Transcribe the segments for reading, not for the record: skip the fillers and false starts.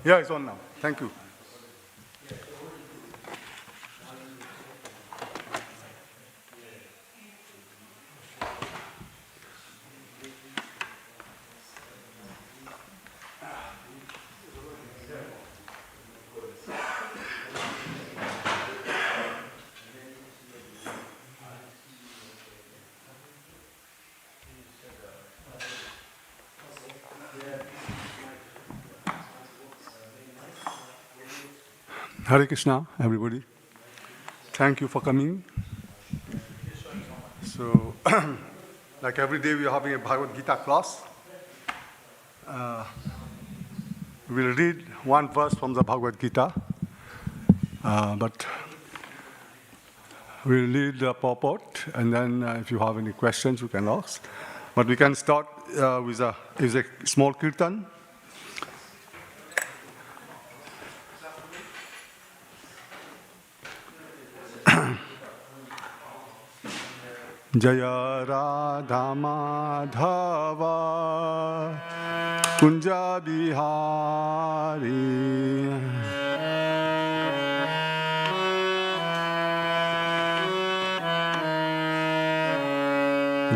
Yeah, it's on now. Thank you. Hare Krishna, everybody. Thank you for coming. So, like every day, we are having a Bhagavad Gita class. We'll read one verse from the Bhagavad Gita, but we'll read the purport, and then if you have any questions, you can ask. But we can start with a small kirtan. Jaya Radha Madhava Kunja Bihari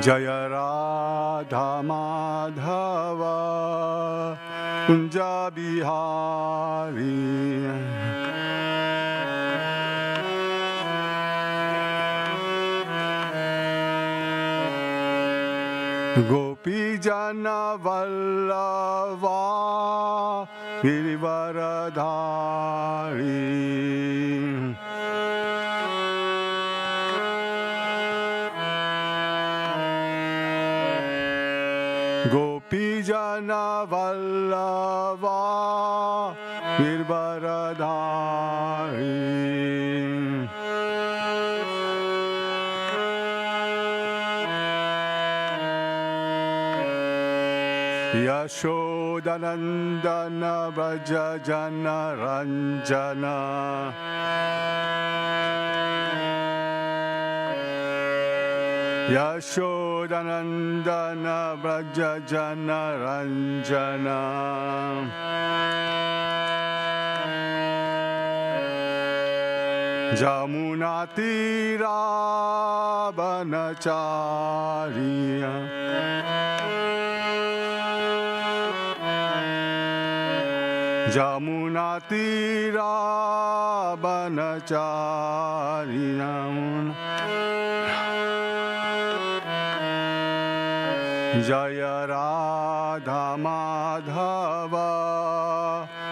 Jaya Radha Madhava Kunja Bihari Gopi Jana Vallava Girivaradhari Gopi Jana Vallava Girivaradhari Yashodanandana Vraja Jana Ranjana Yashodanandana Vraja Jana Ranjana Jamunatira Banachariya Jamunatira Banachari Jaya Radha Madhava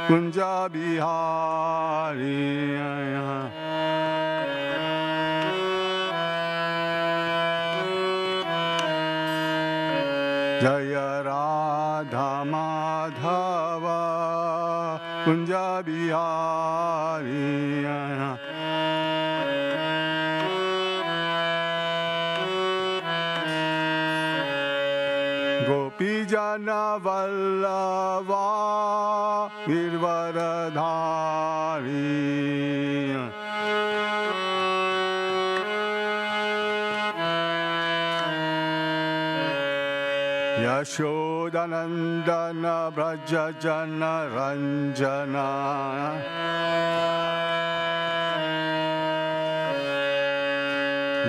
Kunja Bihari Jaya Radha Madhava Kunja Bihari Gopi Jana Vallava Virvaradhari Yashodanandana Braja Jana Ranjana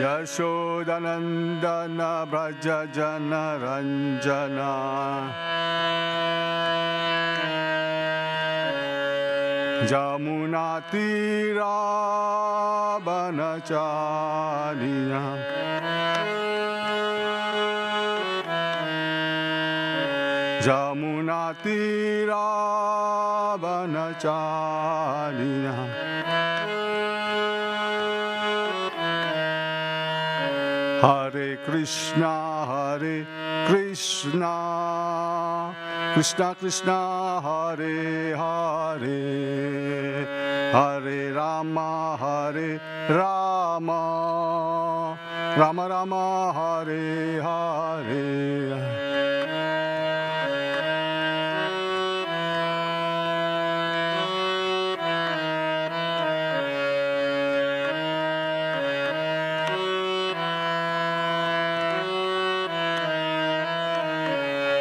Yashodanandana Braja Jana Ranjana Jamunatira Banachariya Jamunatira Banachariya Hare Krishna Krishna Krishna Hare Hare Hare Rama Rama Rama Hare Hare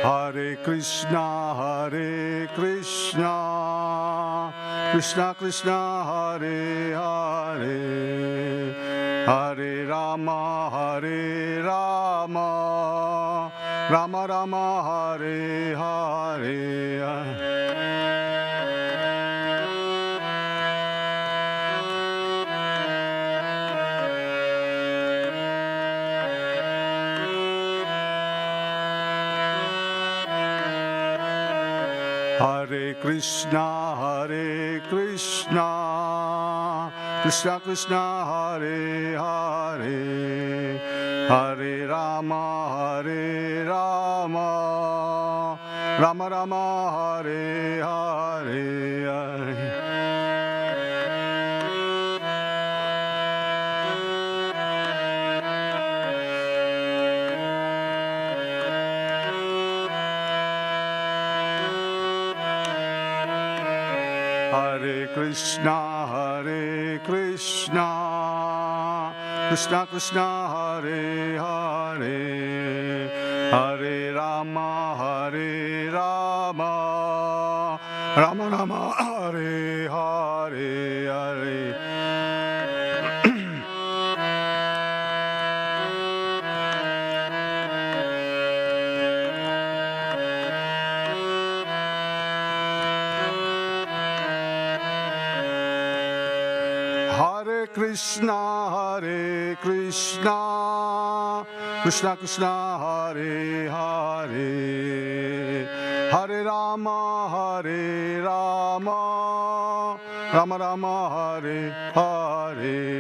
Hare Krishna Krishna Krishna Hare Hare Hare Rama Rama Rama Hare Hare Hare Krishna Krishna Krishna Hare Hare Hare Rama Rama Rama Hare Hare Hare Krishna Krishna Krishna Hare Hare Hare Rama Rama Rama Hare Hare Hare Hare Krishna Krishna Hare Hare Hare Rama Rama Rama Hare Hare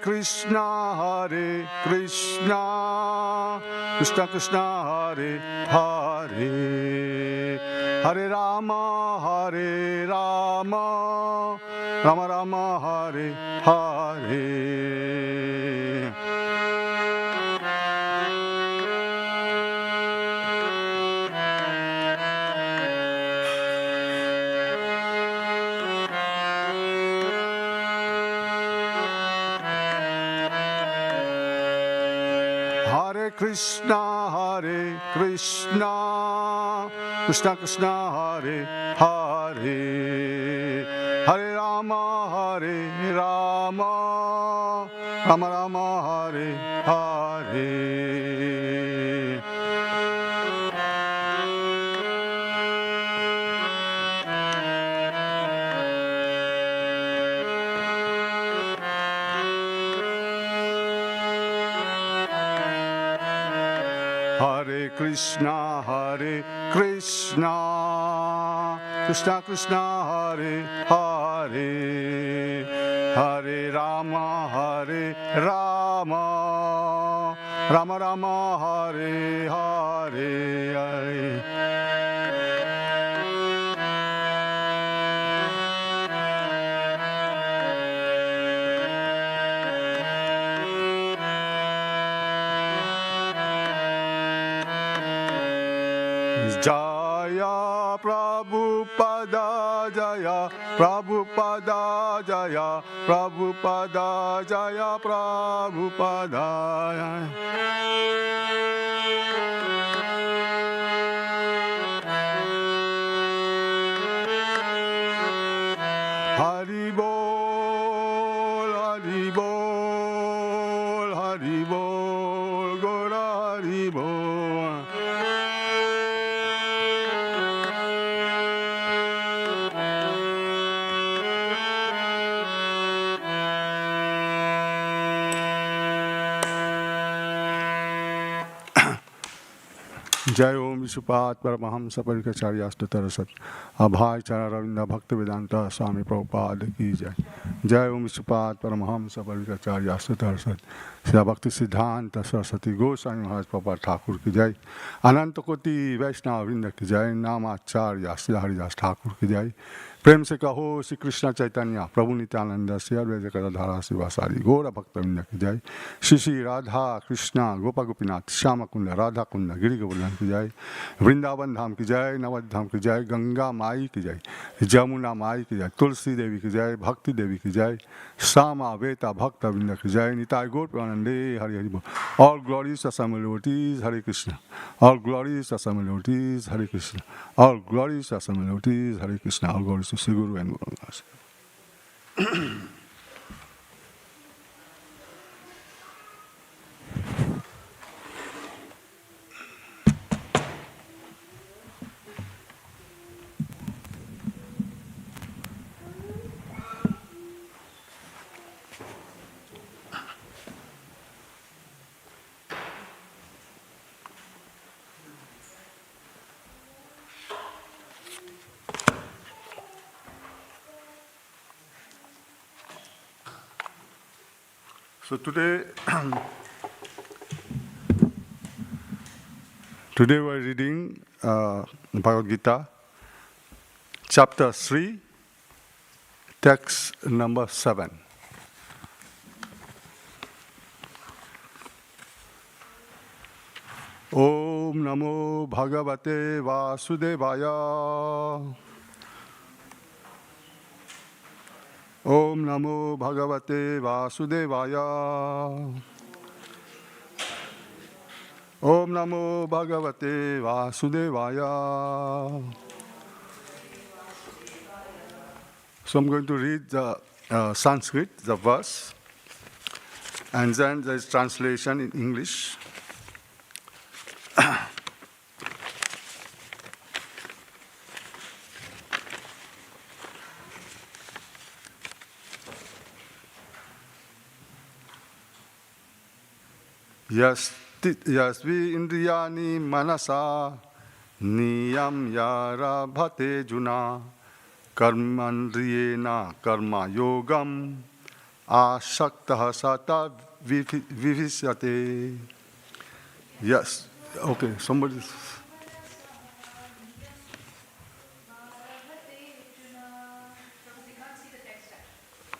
Krishna Krishna Krishna Hare Hare Hare Rama Rama Rama Hare Hare Hare Krishna, Krishna Krishna, Hare Hare, Hare Rama, Rama Rama, Hare Hare. Hare Krishna, Krishna Krishna, Hare Hare, Hare Rama, Rama Rama, Hare Hare. Jaya Prabhupada, Jaya Prabhupada, Jaya Prabhupada, Jaya Prabhupada. Hari Bol, Hari Bol, Hari Bol, Gora Hari Bol. जय ओम विश्वपाद परमहंस परिकचार्याष्टतरसत अभाय चरण रविंद्र भक्तिवेदांता स्वामी प्रभुपाद की जय। जय ओम विश्वपाद परमहंस परिकचार्याष्टतरसत श्री भक्ति सिद्धांत सरस्वती गोस्वामी महाराज प्रभुपाद ठाकुर की जय। अनंत कोटि वैष्णव वृंद की जय। नामाचार्य श्री हरिदास ठाकुर की जय। प्रेम से कहो श्री कृष्ण चैतन्य प्रभु नित्यानंद श्री अद्वैत गदाधर शिवासादि गौर भक्तवृंद की जय। श्री श्री राधा कृष्णा गोपा गोपीनाथ श्याम कुंड राधा कुंड गिरि गोवर्धन की जय। वृंदावन धाम की जय, नवद धाम की जय, गंगा माई की जय, जमुना माई की जय, तुलसी देवी की जय, भक्ति देवी की जय, श्यामा वेता भक्त वृंद की जय। निताय गौर प्रेमानंदे हरि हरि बोल। ऑल ग्लोरीज असम devotees Hare Krishna, all glories असम devotees Hare Krishna, all glories असम devotees Hare Krishna, all glories to Shri Guru and Guru Das. So today we're reading Bhagavad Gita, chapter 3, text number 7. Om Namo Bhagavate Vasudevaya. Om Namo Bhagavate Vasudevaya. Om Namo Bhagavate Vasudevaya. So I'm going to read the Sanskrit, the verse, and then there's translation in English. Yasvi indriyani manasa niyam yarabhate juna karmandriyena karma yogam asaktaha sata vivisyate. Yes. Okay, somebody.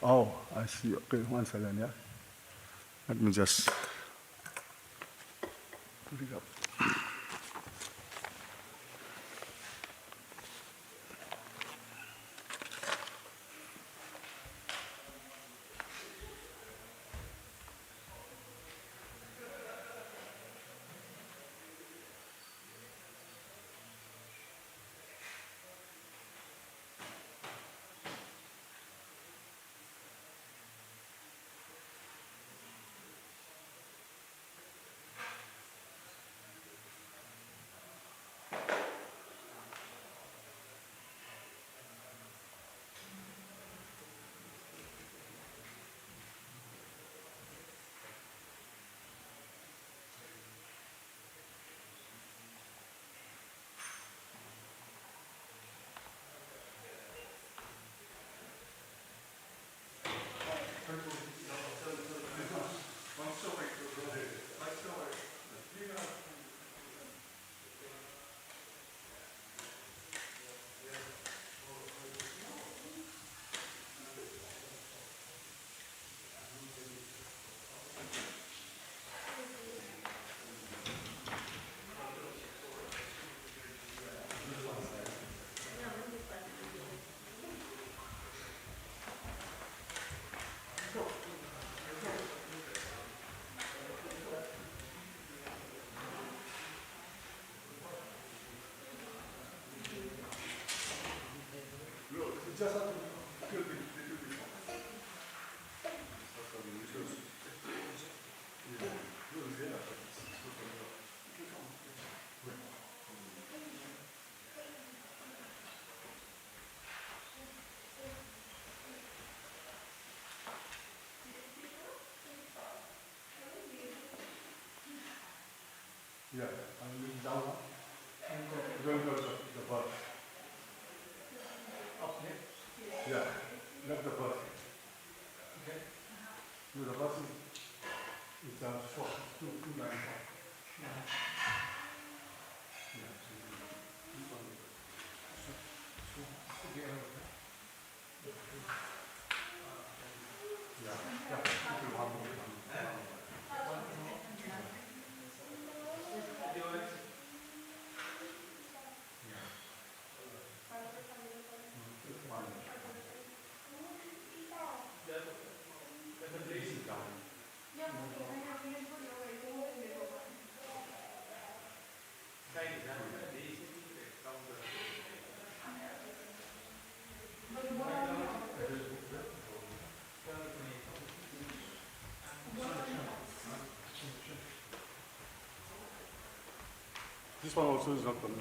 Oh, I see. Okay, one second, yeah. Let me just put it up. just have to little bit. Yeah, I'm down. Don't go to the bus. Up here? Yeah, not the bus. Okay. No, the bus is short, 295. Yeah. This one also is not coming.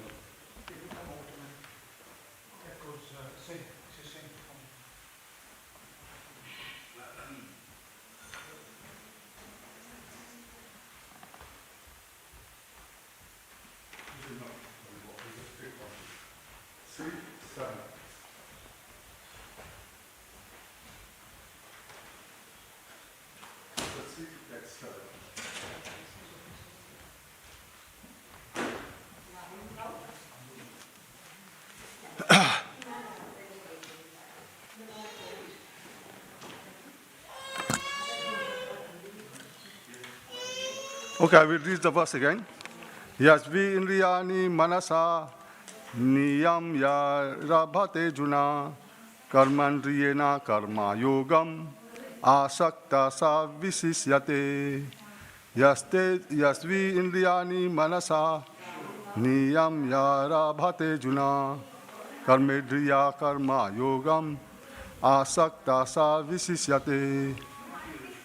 Okay, I will read the verse again. Yasvi indriyani manasa niyam ya rabhate juna karmandriyena karma yogam asakta sa visisyate. Yasvi indriyani manasa niyam ya rabhate juna karmedriya karma yogam asakta sa visisyate.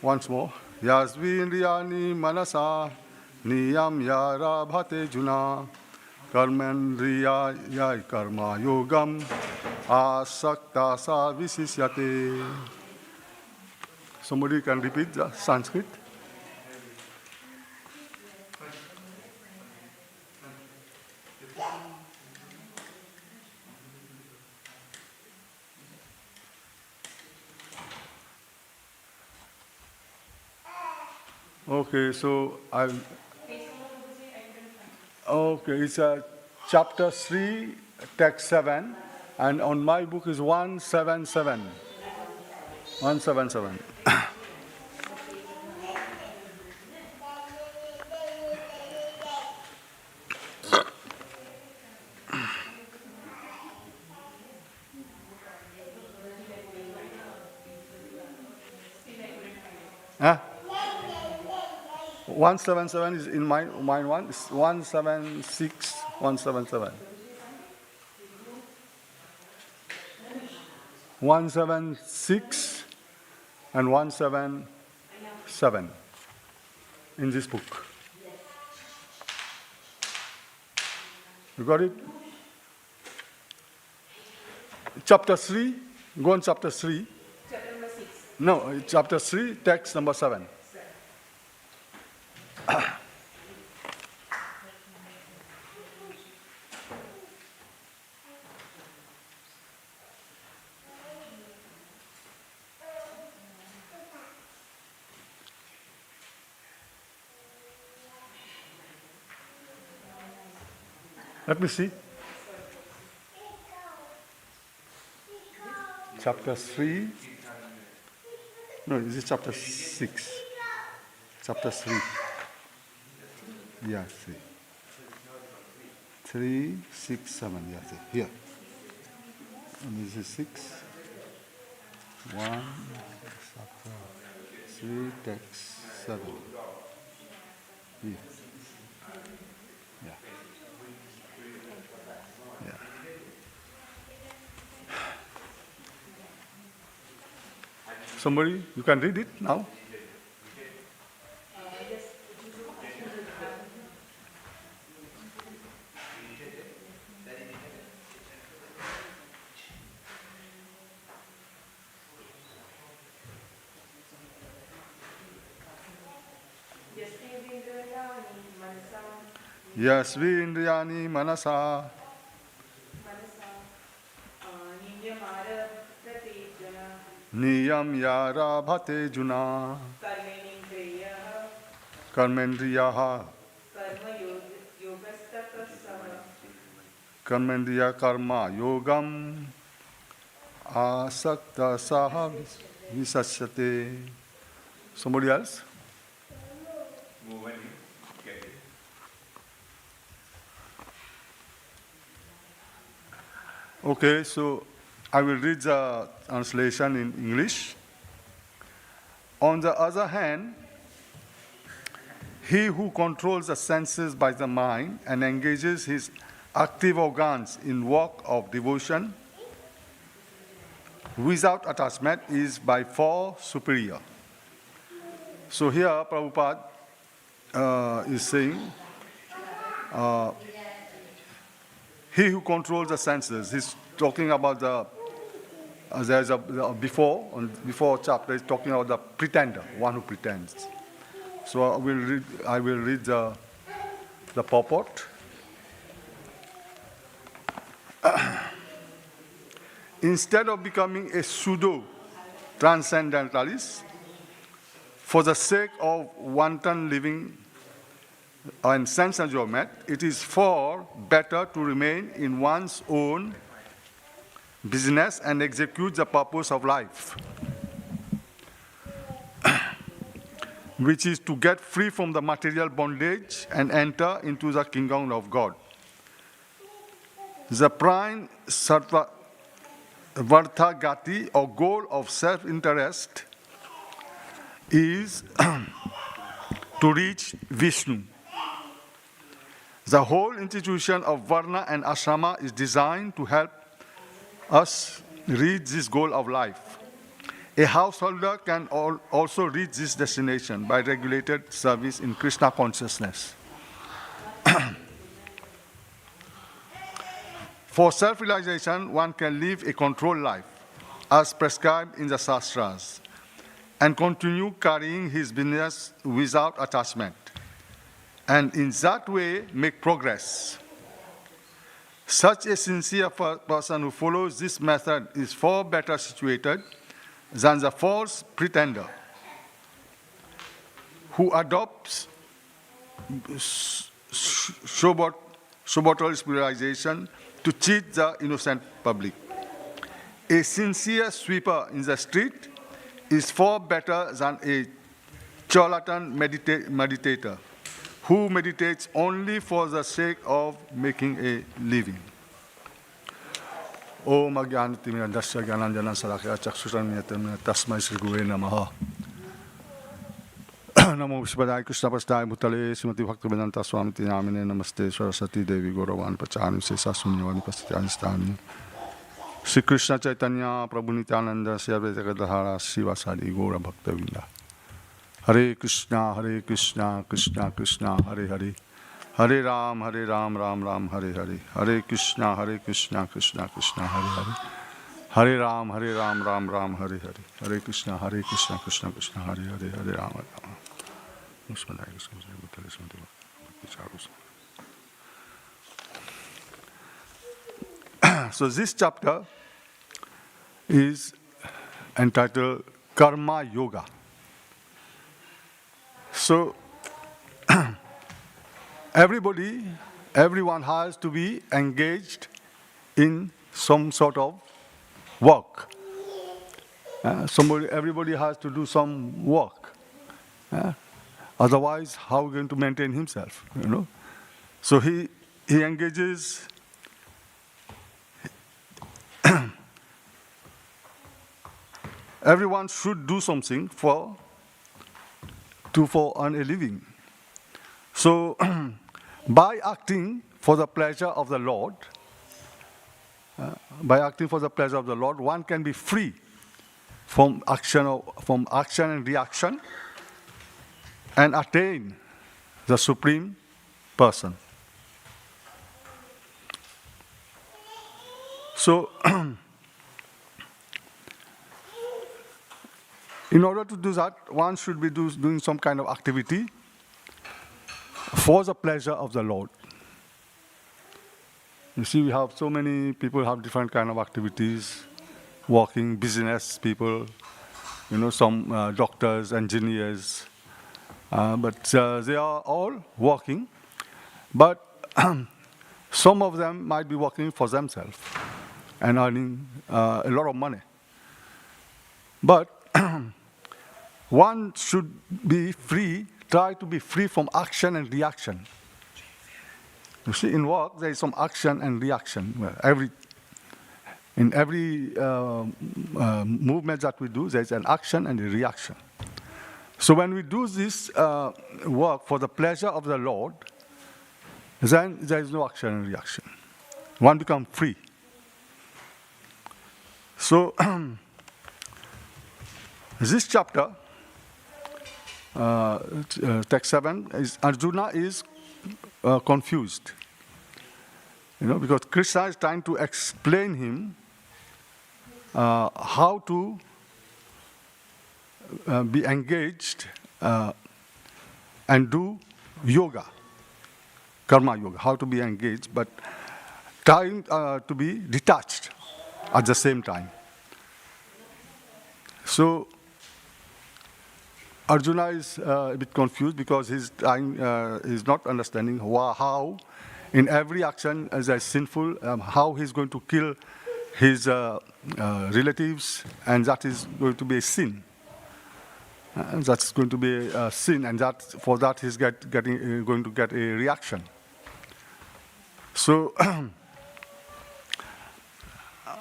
Once more. Yasvi indriyani manasa niyam ya rabhate juna karmendriya ya karma yogam asakta sa visisyate. Somebody can repeat the Sanskrit? Okay, so it's chapter 3, text 7, and on my book is 177. 177. Huh? 177 is in mine one. It's 176, 177. 176 and 177 in this book. You got it? Chapter 3, go on chapter 3. Chapter number 6. No, chapter 3, text number 7. Let me see. Chapter 3. No, this is chapter 6. Chapter 3. Yeah, 3. 3, 6, 7. Yeah, see. Here. And this is 6. 1, chapter 3, text 7. Here. Yeah. Yeah. Somebody, you can read it now. Yasvindriyani manasa niyam yarabhate juna karmendriyaha karmendriya karma yogam asakta saha visasyate. Somebody else? Okay, so I will read the translation in English. On the other hand, he who controls the senses by the mind and engages his active organs in work of devotion without attachment is by far superior. So here Prabhupada is saying, he who controls the senses, he's talking about there's a before chapter, he's talking about the pretender, one who pretends. So I will read the purport. Instead of becoming a pseudo-transcendentalist, for the sake of wanton living and sense enjoyment, it is far better to remain in one's own business and execute the purpose of life, which is to get free from the material bondage and enter into the kingdom of God. The prime Vartha Gati, or goal of self-interest, is to reach Vishnu. The whole institution of Varna and Ashrama is designed to help us reach this goal of life. A householder can also reach this destination by regulated service in Krishna consciousness. For self-realization, one can live a controlled life, as prescribed in the Shastras, and continue carrying his business without attachment, and in that way make progress. Such a sincere person who follows this method is far better situated than the false pretender who adopts Shobotal spiritualization to cheat the innocent public. A sincere sweeper in the street is far better than a charlatan meditator who meditates only for the sake of making a living. Om Ajnanatimina Dasya Gyananjana Salakaya Chakshusramyatamina Tasmai Sri Gurave Namaha. Namo Vishwadaya Krishna Prasthaya Bhutale Srimati Bhaktivedanta Swamiti Namine Namaste Saraswati Devi Gauravan Pachani Sesa Sunyavani Pasityanistani Sri Krishna Chaitanya Prabhu Nityananda Sri Advaita Gadadhara Srivasadi Gaura Bhaktavinda. Hare Krishna, Krishna Krishna, Hare Hare, Hare Ram, Ram Ram, Hare Hare, Hare Krishna, Krishna Krishna, Hare Hare, Hare Ram, Ram Ram, Hare Hare, Hare Krishna, Krishna Krishna, Hare Hare, Hare Ram, Ram. So this chapter is entitled Karma Yoga. So everyone has to be engaged in some sort of work. Everybody has to do some work. Otherwise, how are we going to maintain himself? So he engages. Everyone should do something for earn a living. So, by acting for the pleasure of the Lord, one can be free from action and reaction, and attain the Supreme Person. So, in order to do that, one should be doing some kind of activity for the pleasure of the Lord. You see, we have so many people have different kind of activities, working, business people, some doctors, engineers, but they are all working, but some of them might be working for themselves and earning a lot of money. But one should be free, try to be free from action and reaction. You see, in work, there is some action and reaction. In every movement that we do, there is an action and a reaction. So when we do this work for the pleasure of the Lord, then there is no action and reaction. One becomes free. So this chapter, text 7, Arjuna is confused. Because Krishna is trying to explain him how to be engaged and do yoga, karma yoga, how to be engaged, but trying to be detached at the same time. So Arjuna is a bit confused because he's not understanding how in every action as a sinful, how he's going to kill his relatives, and that is going to be a sin. That's going to be a sin, and for that he's going to get a reaction. So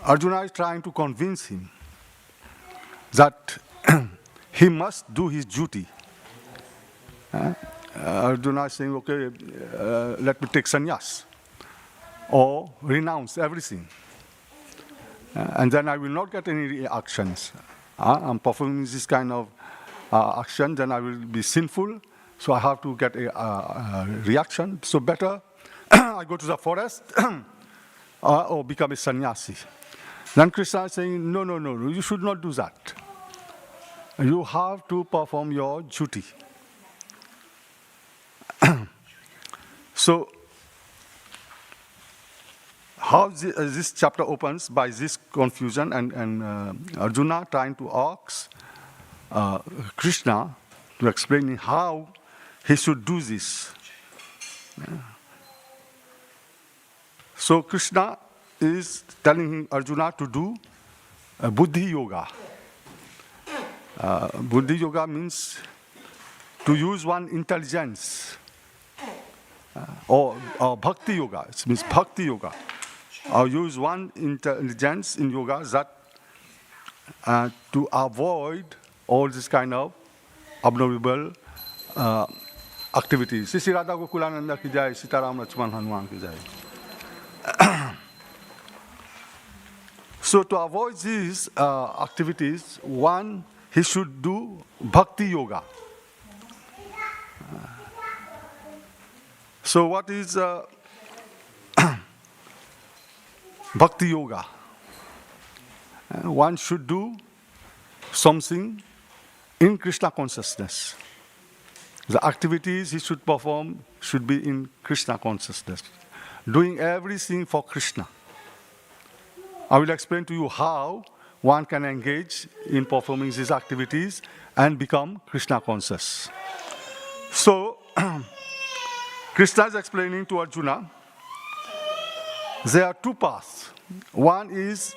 Arjuna is trying to convince him that he must do his duty. Arjuna is saying, okay, let me take sannyas or renounce everything. And then I will not get any reactions. I'm performing this kind of action, then I will be sinful, so I have to get a reaction. So better I go to the forest or become a sannyasi. Then Krishna is saying, no, you should not do that. You have to perform your duty. So, how this chapter opens by this confusion and Arjuna trying to ask Krishna to explain how he should do this. So Krishna is telling Arjuna to do Buddhi Yoga. Buddhi Yoga means to use one intelligence, or Bhakti Yoga. It means Bhakti Yoga. Or use one intelligence in yoga that to avoid all this kind of abnormal activities. Sri Radha Gokulananda ki jai, Sitaram Lakshman Hanuman ki jai. So to avoid these activities, one, he should do Bhakti Yoga. So what is Bhakti Yoga? One should do something in Krishna consciousness. The activities he should perform should be in Krishna consciousness. Doing everything for Krishna. I will explain to you how one can engage in performing these activities and become Krishna conscious. So, Krishna is explaining to Arjuna, there are two paths. One is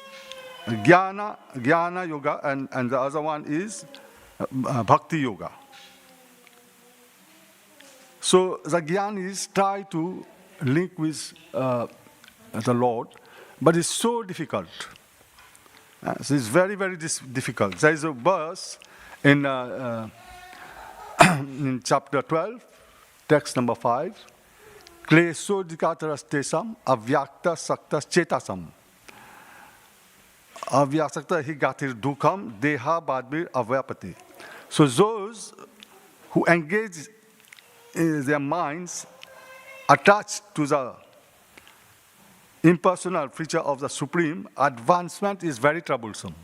Jnana Yoga, and the other one is Bhakti Yoga. So the Jnana is try to link with the Lord, but it's so difficult. So it's very, very difficult. There is a verse in chapter 12, text number 5. Klesho dikatarastesam avyakta sakta chetasam. avyasakta hi gatir dukam deha badbir avyapati. So those who engage in their minds attached to the impersonal feature of the Supreme, advancement is very troublesome.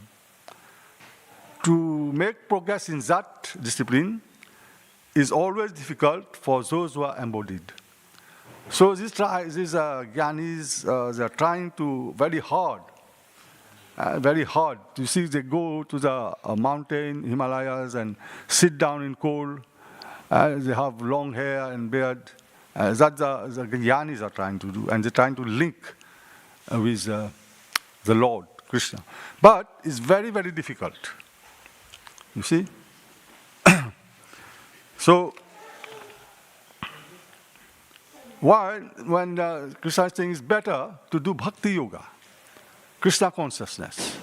To make progress in that discipline is always difficult for those who are embodied. So these Gyanis, they are trying to very hard. You see, they go to the mountain, Himalayas, and sit down in cold. They have long hair and beard. That the Gyanis are trying to do, and they're trying to link with the Lord, Krishna. But it's very, very difficult. You see? So, when Krishna is saying it's better to do bhakti yoga, Krishna consciousness.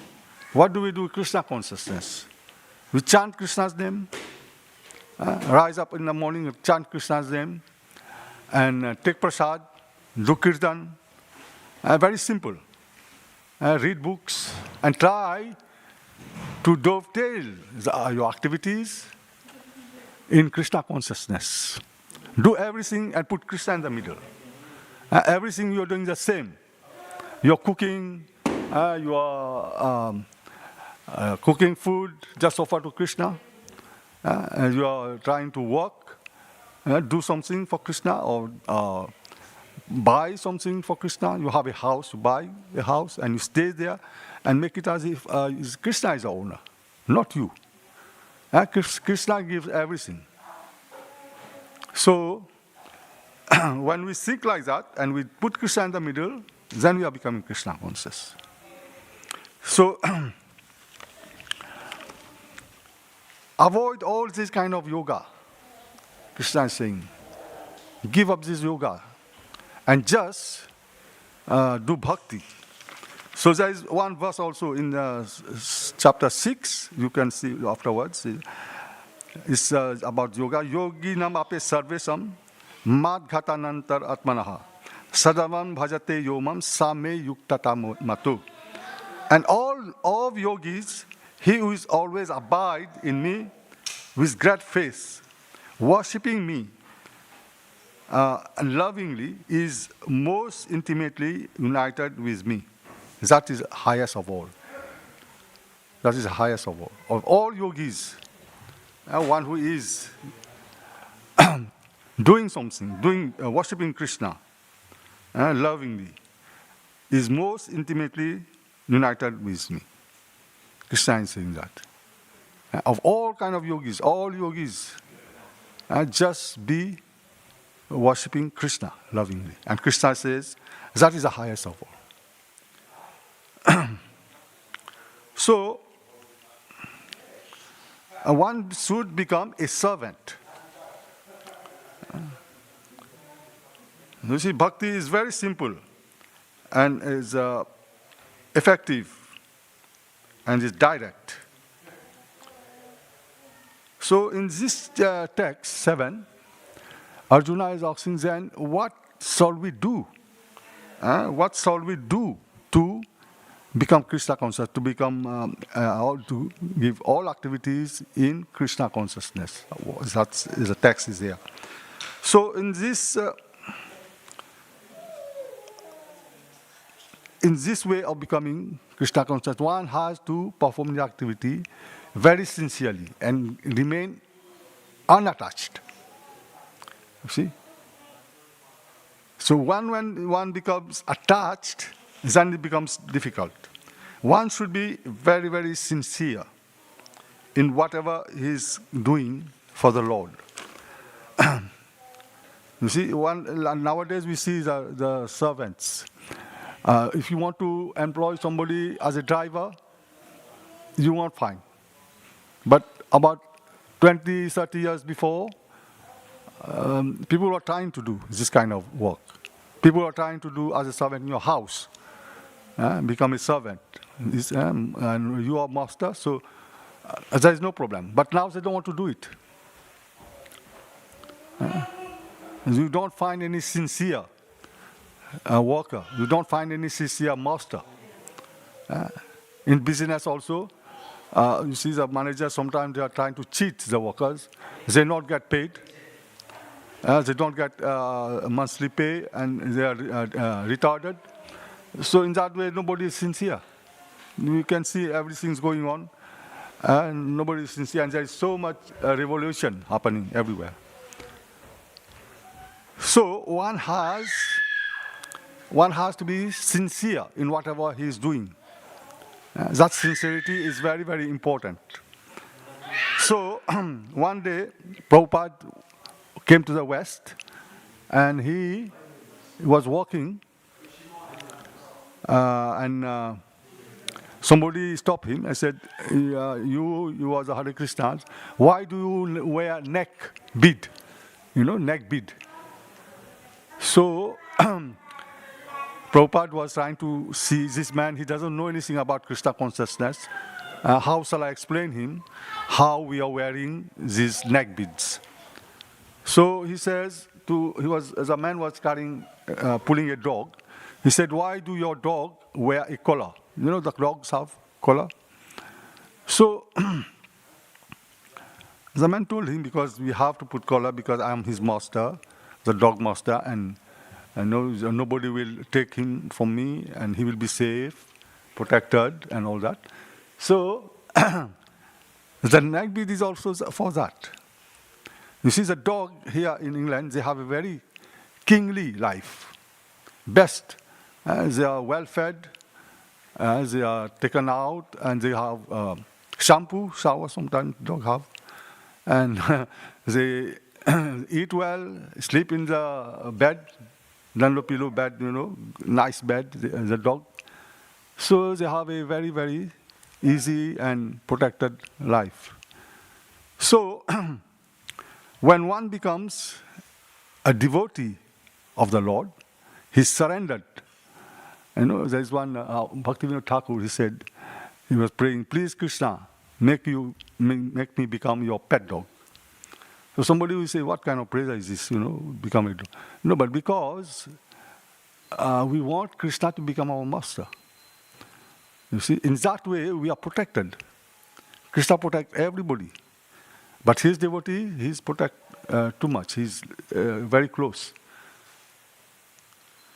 What do we do with Krishna consciousness? We chant Krishna's name, rise up in the morning, chant Krishna's name, and take prasad, do kirtan. Very simple. Read books and try to dovetail your activities in Krishna consciousness. Do everything and put Krishna in the middle. Everything you're doing the same. You're cooking, you are cooking food, just offer to Krishna. And you are trying to work, do something for Krishna, or buy something for Krishna. You have a house, you buy a house, and you stay there, and make it as if Krishna is the owner, not you. Krishna gives everything. So, when we think like that, and we put Krishna in the middle, then we are becoming Krishna conscious. So, avoid all this kind of yoga. Krishna is saying, give up this yoga and just do bhakti. So there is one verse also in chapter 6, you can see afterwards. It's about yoga. Yoginam ape sarvesam mad ghatanantar atmanaha sadavam bhajate yomam same yuktata matu. And all of yogis, he who is always abide in me with great faith, worshipping me lovingly, is most intimately united with me. That is highest of all. That is the highest of all. Of all yogis, one who is doing something, worshipping Krishna lovingly, is most intimately united with me. Krishna is saying that. Of all kind of yogis, all yogis, just be worshipping Krishna lovingly. And Krishna says, that is the highest of all. So, one should become a servant. You see, bhakti is very simple and is effective and is direct. So in this text 7, Arjuna is asking then, what shall we do? What shall we do to become Krishna conscious, to become, to give all activities in Krishna consciousness? That's the text is there. So in this way of becoming Krishna conscious, one has to perform the activity very sincerely and remain unattached. You see? So when one becomes attached, then it becomes difficult. One should be very, very sincere in whatever he is doing for the Lord. You see, nowadays we see the servants. If you want to employ somebody as a driver, you won't find. But about 20, 30 years before, people were trying to do this kind of work. People are trying to do as a servant in your house, become a servant. And you are master, so there is no problem. But now they don't want to do it. You don't find any sincere worker. You don't find any sincere master. In business also, you see the managers sometimes they are trying to cheat the workers. They not get paid. They don't get monthly pay and they are retarded. So in that way, nobody is sincere. You can see everything's going on and nobody is sincere and there is so much revolution happening everywhere. So one has to be sincere in whatever he is doing. That sincerity is very, very important. So one day, Prabhupada came to the West and he was walking and somebody stopped him and said, you are the Hare Krishna, why do you wear neck bead? Neck bead. So Prabhupada was trying to see this man, he doesn't know anything about Krishna consciousness. How shall I explain him how we are wearing these neck beads? So he says, the man was pulling a dog. He said, why do your dog wear a collar? The dogs have collar. So the man told him, because we have to put collar because I am his master, the dog master, and nobody will take him from me and he will be safe, protected and all that. So the neck bead is also for that. You see, the dog here in England, they have a very kingly life. Best. They are well fed, they are taken out, and they have shampoo, shower sometimes dog have. And they eat well, sleep in the bed, dunno pillow bed, nice bed, the dog. So they have a very, very easy and protected life. So when one becomes a devotee of the Lord, he's surrendered. There's one Bhaktivedanta Thakur, he said, he was praying, please Krishna, make me become your pet dog. So somebody will say, what kind of prayer is this, become a dog? No, but because we want Krishna to become our master. You see, in that way, we are protected. Krishna protects everybody. But his devotee, he's protect too much. He's very close.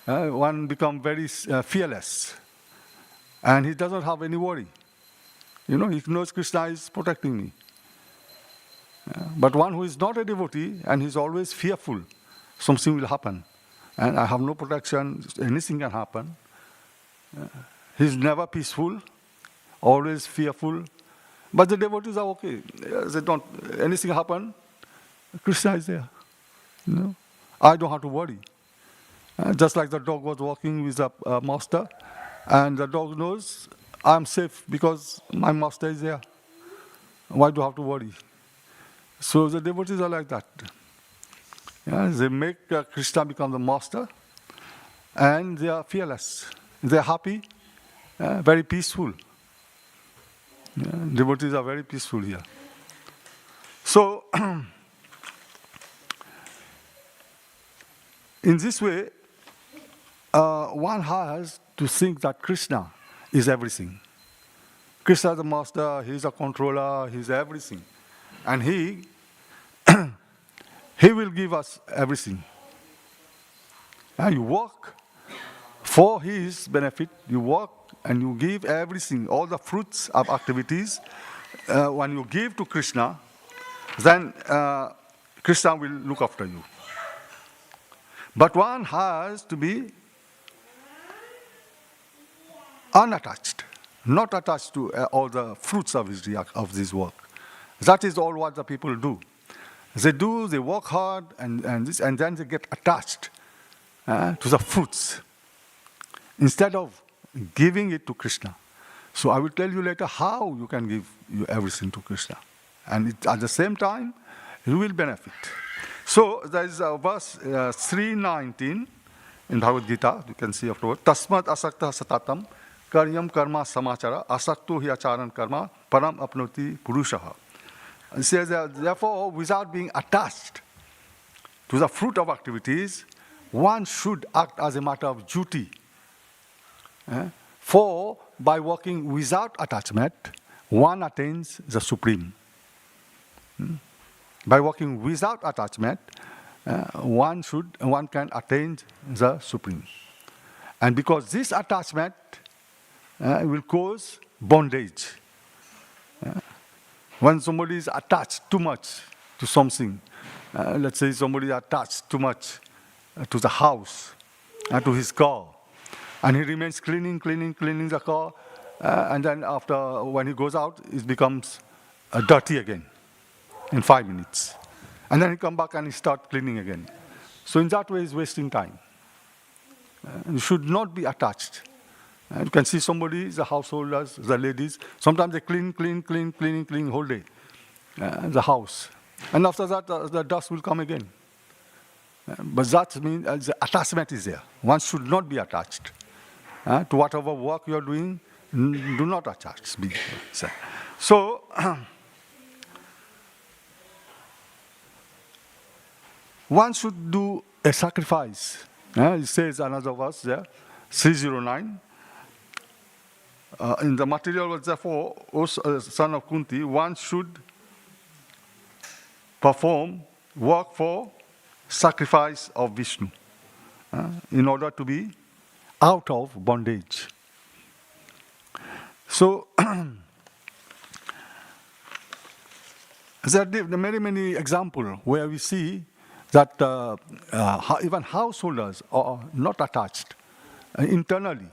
One becomes very fearless. And he doesn't have any worry. He knows Krishna is protecting me. But one who is not a devotee and he's always fearful, something will happen. And I have no protection, anything can happen. He's never peaceful, always fearful. But the devotees are okay. They don't, anything happen, Krishna is there. I don't have to worry. Just like the dog was walking with the master, and the dog knows I'm safe because my master is there. Why do I have to worry? So the devotees are like that. They make Krishna become the master, and they are fearless. They are happy, very peaceful. Devotees are very peaceful here. So, in this way, one has to think that Krishna is everything. Krishna is the master, he is a controller, he is everything. And he will give us everything. And you work for his benefit, you work and you give everything, all the fruits of activities. When you give to Krishna, then Krishna will look after you. But one has to be unattached, not attached to all the fruits of this work. That is all what the people do. They work hard, and then they get attached to the fruits instead of giving it to Krishna. So I will tell you later how you can give everything to Krishna. And at the same time, you will benefit. So there is a verse 319 in Bhagavad Gita, you can see afterwards. Tasmat asakta satatam karyam karma samachara asakto hi acharan karma param apnoti purushaha. It says that, therefore, without being attached to the fruit of activities, one should act as a matter of duty. For by working without attachment, one attains the Supreme. By working without attachment, one can attain the Supreme. And because this attachment will cause bondage. When somebody is attached too much to something, let's say somebody is attached too much to the house, to his car, and he remains cleaning the car, and then after, when he goes out, it becomes dirty again in 5 minutes. And then he comes back and he starts cleaning again. So in that way, he's wasting time. You should not be attached. You can see somebody, the householders, the ladies, sometimes they clean whole day, the house. And after that, the dust will come again. But that means the attachment is there. One should not be attached. To whatever work you are doing, do not attach. So, one should do a sacrifice. It says another verse there, 309. In the material words, therefore, O son of Kunti, one should perform work for sacrifice of Vishnu in order to be out of bondage. So, there are many examples where we see that even householders are not attached internally.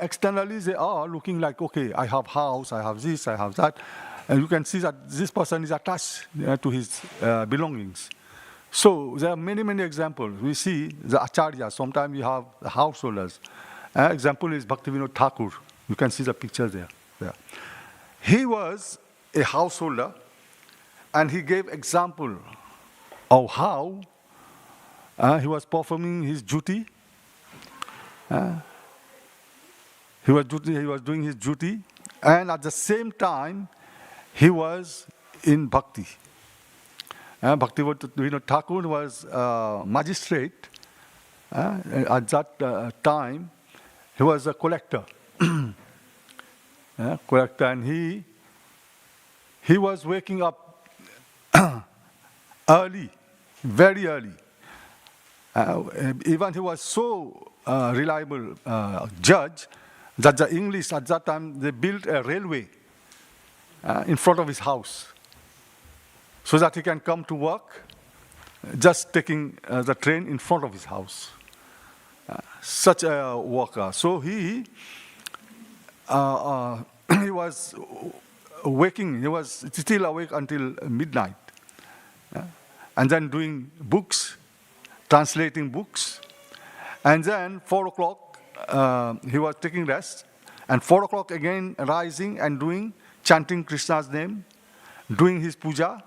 Externally, they are looking like, okay, I have house, I have this, I have that. And you can see that this person is attached to his belongings. So there are many examples. We see the acharyas, sometimes we have the householders. Example is Bhaktivedanta Thakur. You can see the picture there. He was a householder, and he gave example of how he was performing his duty. He was doing his duty, and at the same time, he was in bhakti. Bhaktivedanta Thakur was magistrate. At that time, he was a collector. And he was waking up early, very early. Even he was so reliable judge that the English at that time, they built a railway in front of his house so that he can come to work just taking the train in front of his house. Such a worker. So he was waking, he was still awake until midnight. And then doing books, translating books. And then 4 o'clock, he was taking rest. And 4 o'clock again rising and chanting Krishna's name, doing his puja,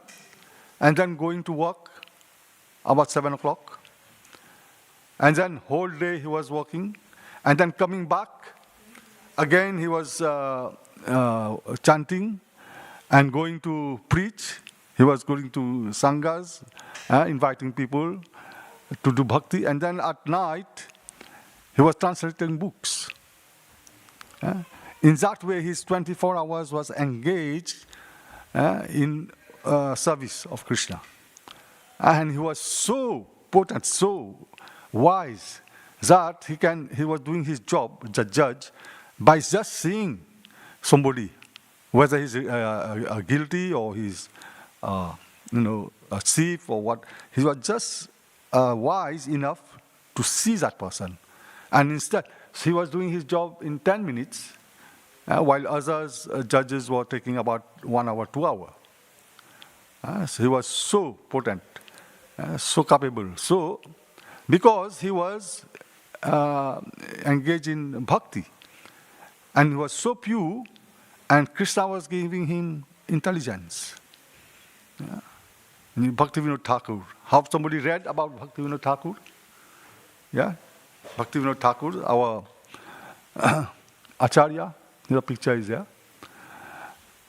and then going to work about 7 o'clock. And then whole day he was working. And then coming back, again he was chanting and going to preach. He was going to sanghas, inviting people to do bhakti. And then at night, he was translating books. In that way, his 24 hours was engaged in service of Krishna. And he was so potent, so wise, that he was doing his job, the judge, by just seeing somebody, whether he's guilty or he's a thief or what. He was just wise enough to see that person. And instead, he was doing his job in 10 minutes, while others, judges, were taking about 1 hour, 2 hours. So he was so potent, so capable. So, because he was engaged in bhakti, and he was so pure, and Krishna was giving him intelligence. Bhaktivedanta Thakur. Have somebody read about Bhaktivedanta Thakur? Yeah? Bhaktivedanta Thakur, our Acharya, the picture is there.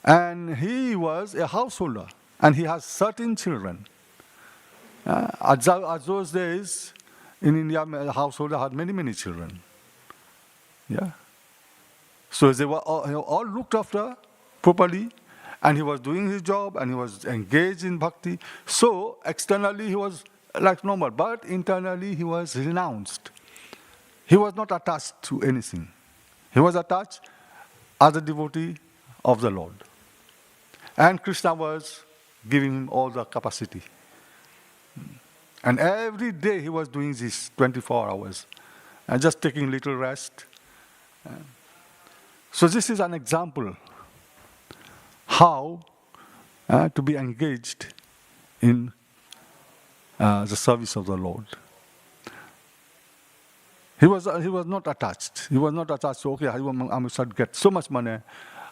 And he was a householder, and he has 13 children. At those days, in India, a householder had many children. Yeah. So they were all looked after properly, and he was doing his job, and he was engaged in bhakti. So externally he was like normal, but internally he was renounced. He was not attached to anything. He was attached as a devotee of the Lord. And Krishna was giving him all the capacity. And every day he was doing this 24 hours and just taking little rest. So this is an example how to be engaged in the service of the Lord. He was not attached. He was not attached to, okay, I will get so much money,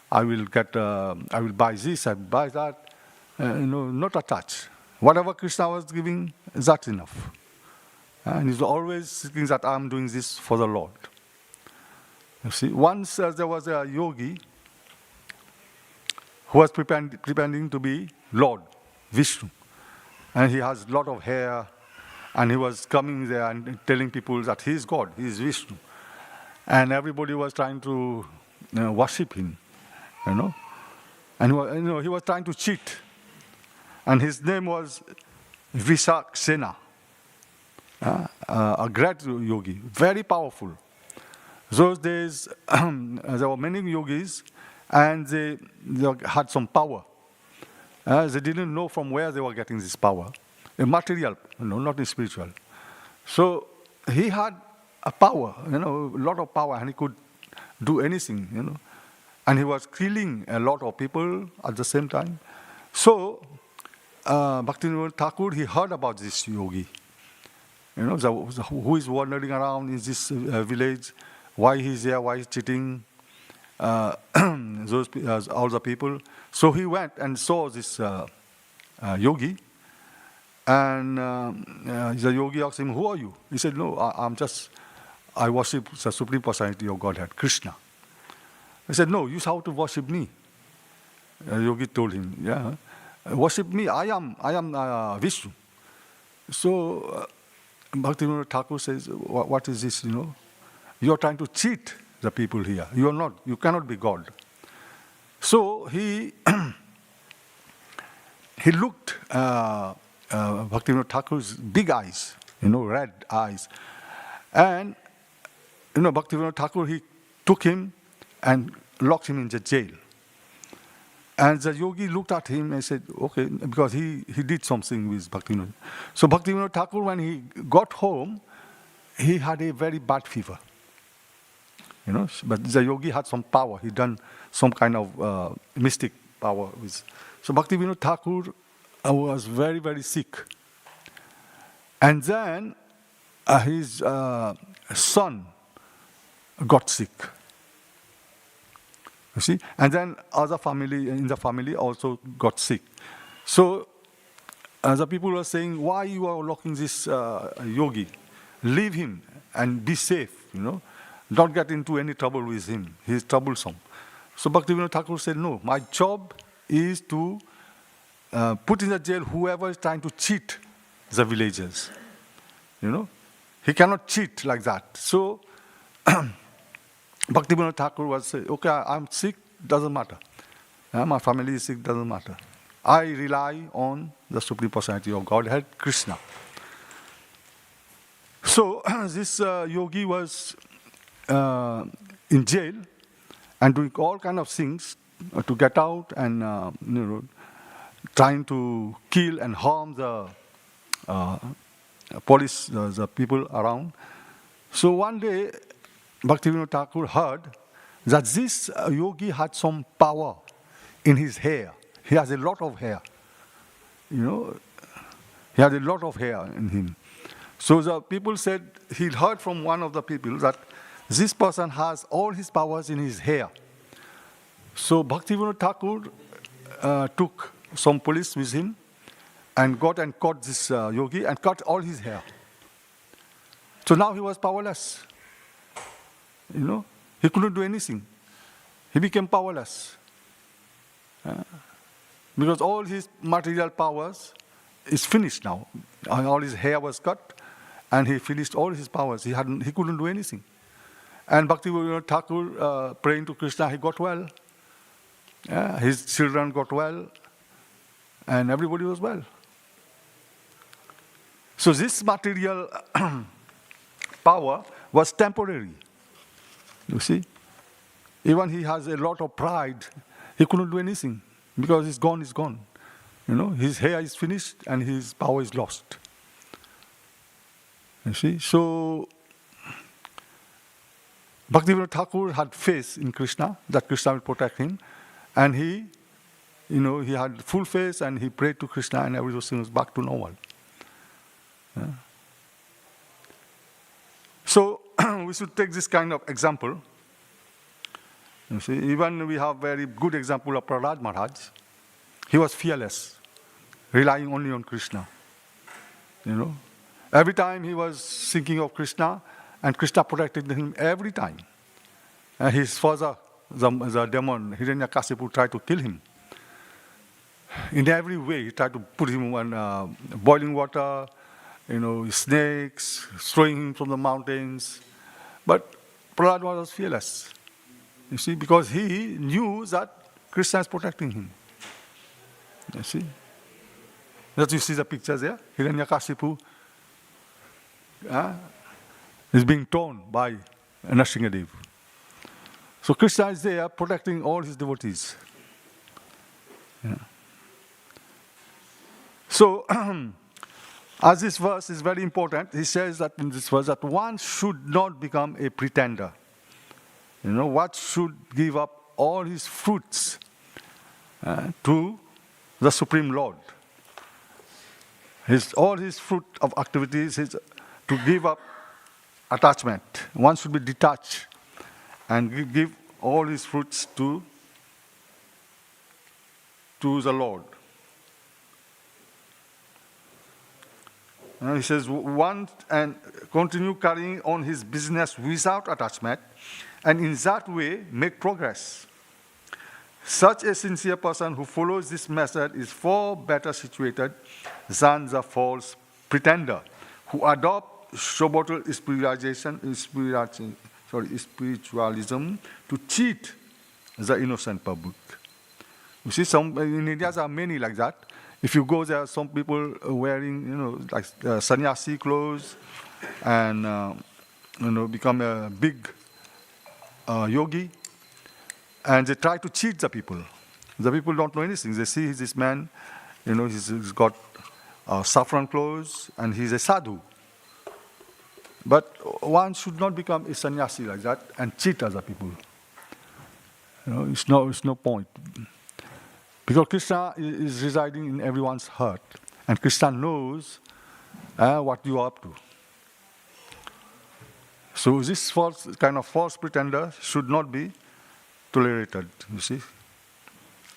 I will buy this, I will buy that. Not attached. Whatever Krishna was giving, that's enough. And he's always thinking that I'm doing this for the Lord. You see, once there was a yogi who was pretending to be Lord, Vishnu. And he has a lot of hair, and he was coming there and telling people that he is God, he is Vishnu. And everybody was trying to worship him, And he was trying to cheat. And his name was Vishaksena, a great yogi, very powerful. Those days, there were many yogis, and they had some power. They didn't know from where they were getting this power. Material, not spiritual. So he had a power, a lot of power, and he could do anything, And he was killing a lot of people at the same time. So Bhaktivinoda Thakur, he heard about this yogi, who is wandering around in this village, why he's there, why he's cheating all the people. So he went and saw this yogi, and the yogi asked him, "Who are you?" He said, "No, I worship the Supreme Personality of Godhead, Krishna." He said, "No, you have to worship me." The yogi told him, "Yeah, worship me. I am Vishnu." So Bhaktivinoda Thakur says, "What is this? You are trying to cheat the people here. You are not. You cannot be God." So he looked Bhaktivinoda Thakur's big eyes, red eyes, and Bhaktivinoda Thakur, he took him and locked him in the jail. And the yogi looked at him and said, "Okay," because he did something with Bhaktivinoda. So Bhaktivinoda Thakur, when he got home, he had a very bad fever. But the yogi had some power. He done some kind of mystic power. So Bhaktivinoda Thakur was very, very sick. And then his son got sick. You see? And then other family in the family also got sick. So the people were saying, "Why you are locking this yogi? Leave him and be safe, Don't get into any trouble with him. He is troublesome." So Bhaktivinoda Thakur said, "No, my job is to put in the jail whoever is trying to cheat the villagers. He cannot cheat like that." So Bhaktivinoda Thakur was saying, "Okay, I'm sick, doesn't matter. My family is sick, doesn't matter. I rely on the Supreme Personality of Godhead, Krishna." So this yogi was in jail and doing all kind of things to get out, and trying to kill and harm the police, the people around. So one day, Bhaktivinoda Thakur heard that this yogi had some power in his hair. He has a lot of hair. He had a lot of hair in him. So the people said, he heard from one of the people that this person has all his powers in his hair. So Bhaktivinoda Thakur took some police with him and got and caught this yogi and cut all his hair. So now he was powerless. He couldn't do anything. He became powerless. Because all his material powers is finished now. All his hair was cut, and he finished all his powers. He couldn't do anything. And Bhaktivedanta Thakur praying to Krishna, he got well. His children got well. And everybody was well. So this material power was temporary. You see? Even he has a lot of pride, he couldn't do anything because it's gone, it's gone. His hair is finished and his power is lost. You see? So Bhaktivedanta Thakur had faith in Krishna, that Krishna will protect him. And he had full faith and he prayed to Krishna and everything was back to normal. So we should take this kind of example. You see, even we have very good example of Prahlad Maharaj. He was fearless, relying only on Krishna. Every time he was thinking of Krishna, and Krishna protected him every time. And his father, the demon Hiranyakasipu, tried to kill him. In every way, he tried to put him on boiling water, snakes, throwing him from the mountains. But Prahlad was fearless. You see, because he knew that Krishna is protecting him. You see? That you see the pictures there. Hiranyakasipu is being torn by Nrsimhadev. So Krishna is there protecting all his devotees. So, as this verse is very important, he says that in this verse that one should not become a pretender. What should give up all his fruits to the Supreme Lord. All his fruit of activities is to give up attachment. One should be detached and give all his fruits to the Lord. He says, one and continue carrying on his business without attachment, and in that way make progress. Such a sincere person who follows this method is far better situated than the false pretender who adopt Shobotal spiritualism to cheat the innocent public. You see, in India there are many like that. If you go there, some people wearing, like sannyasi clothes and, become a big yogi, and they try to cheat the people. The people don't know anything. They see this man, he's got saffron clothes and he's a sadhu. But one should not become a sannyasi like that and cheat other people. It's no point. Because Krishna is residing in everyone's heart. And Krishna knows what you are up to. So this kind of false pretender should not be tolerated, you see.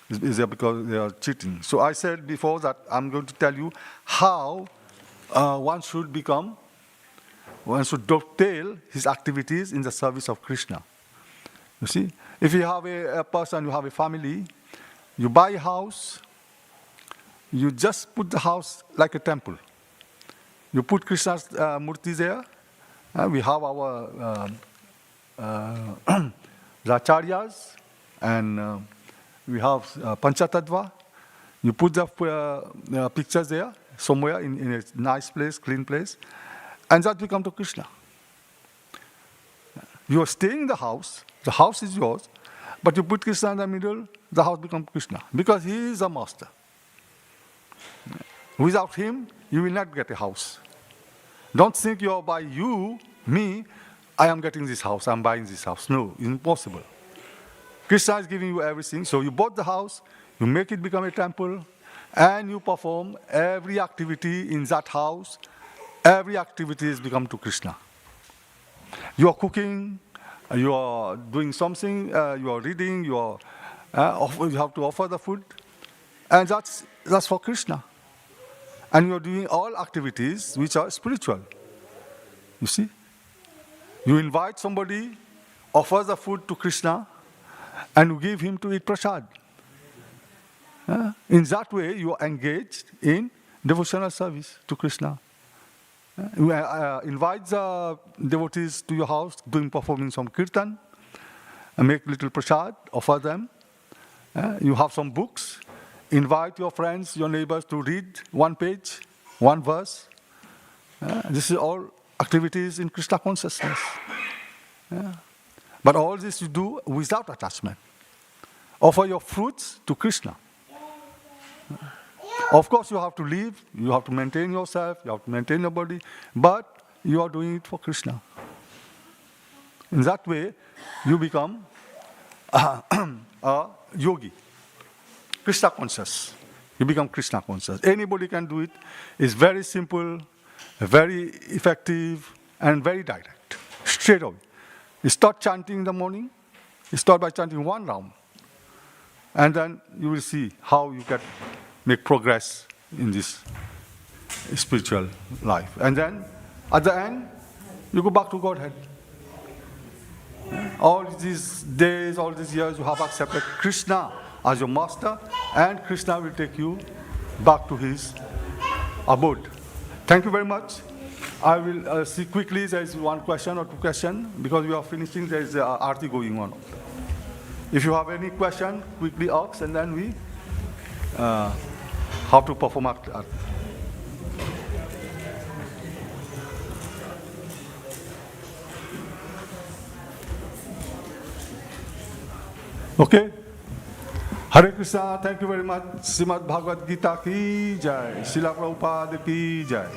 Is there because they are cheating. So I said before that I'm going to tell you how one should dovetail his activities in the service of Krishna. You see, if you have a person, you have a family, you buy a house, you just put the house like a temple. You put Krishna's murti there. We have our the acharyas, and we have Panchatattva. You put the pictures there somewhere in a nice place, clean place, and that will come to Krishna. You are staying in the house is yours, but you put Krishna in the middle, the house becomes Krishna, because he is the master. Without him, you will not get a house. Don't think you are by me, I am getting this house, I am buying this house. No, it's impossible. Krishna is giving you everything, so you bought the house, you make it become a temple, and you perform every activity in that house. Every activity is become to Krishna. You are cooking, you are doing something, you are reading, you have to offer the food, and that's for Krishna. And you are doing all activities which are spiritual. You see? You invite somebody, offer the food to Krishna, and you give him to eat prasad. In that way, you are engaged in devotional service to Krishna. You invite the devotees to your house, performing some kirtan, and make little prasad, offer them. You have some books. Invite your friends, your neighbors to read one page, one verse. This is all activities in Krishna consciousness. But all this you do without attachment. Offer your fruits to Krishna. Of course, you have to live, you have to maintain yourself, you have to maintain your body, but you are doing it for Krishna. In that way, you become a yogi, Krishna conscious. You become Krishna conscious. Anybody can do it. It's very simple, very effective, and very direct. Straight away. You start chanting in the morning. You start by chanting one round. And then you will see how you can make progress in this spiritual life. And then, at the end, you go back to Godhead. All these days, all these years, you have accepted Krishna as your master, and Krishna will take you back to his abode. Thank you very much. I will see quickly, there is one question or two questions, because we are finishing, there is arti going on. If you have any question, quickly ask, and then we have to perform arti. Okay? Hare Krishna, thank you very much. Srimad Bhagavad Gita ki jai. Srila Prabhupada ki jai.